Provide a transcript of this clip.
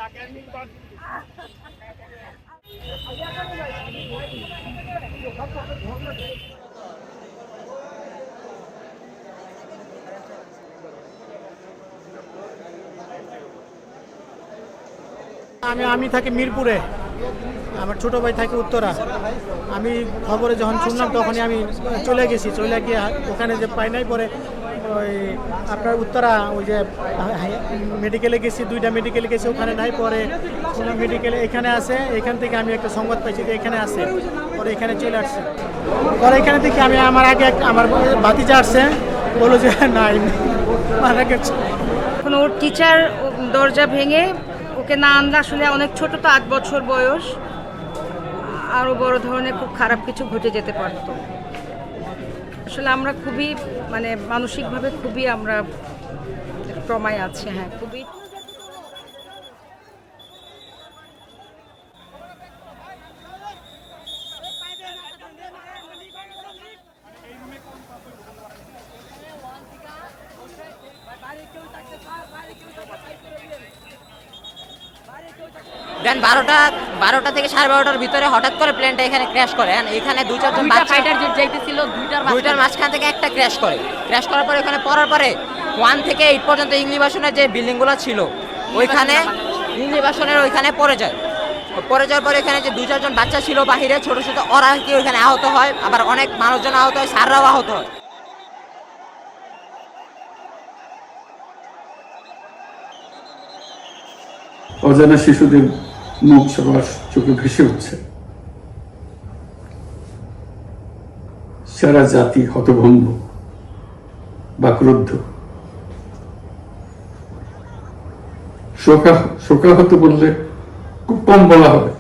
আমি থাকি মিরপুরে, আমার ছোট ভাই থাকে উত্তরা। আমি খবরে যখন শুনলাম তখনই আমি চলে গেছি, চলে গিয়ে ওখানে যে পাই নাই, পরে ওই আপনার উত্তরা ওই যে মেডিকেলে গেছি, 2টা মেডিকেলে গেছি, ওখানে নাই। পরে শুনলাম মেডিকেলে এখানে আছে, এখান থেকে আমি একটা সংবাদ পাইছি যে এখানে আছে, পরে এখানে চলে আসছি। পরে এখানে দেখি আমি আমার আগে আমার ভাতিজা আসছে, বললো যে নাই মারা গেছে। এখন ওর টিচার দরজা ভেঙে ওকে না আনলে আসলে অনেক ছোট তো, 8 বছর বয়স, আরও বড় ধরনের খুব খারাপ কিছু ঘটে যেতে পারত। আসলে আমরা খুবই মানে মানসিকভাবে খুবই আমরা ট্রমায় আছি। হ্যাঁ, খুবই। দেন 12টা থেকে 12:30টার ভিতরে হঠাৎ করে প্লেনটা এখানে ক্র্যাশ করে। এখানে 2-4 জন ফাইটার জেট যাইতেছিল, দুইটার মাঝখান থেকে একটা ক্র্যাশ করে। ক্র্যাশ করার পরে এখানে পড়ার পরে 1 থেকে 8 পর্যন্ত ইংলিবাসনের যে বিল্ডিংগুলো ছিল ওইখানে ইংলিবাসনের ওইখানে পড়ে যায়। পড়ে যাওয়ার পরে এখানে যে 2-4 জন বাচ্চা ছিল বাহিরে ছোট ছোট, ওরা কি ওইখানে আহত হয়, আবার অনেক মানুষজন আহত হয়, স্যাররাও আহত হয়। অজানা শিশুদের মুখ সবার চোখে ভেসে উঠছে। সারা জাতি হতভম্ব বা ক্রুদ্ধ। শোকাহত বললে খুব কম বলা হবে।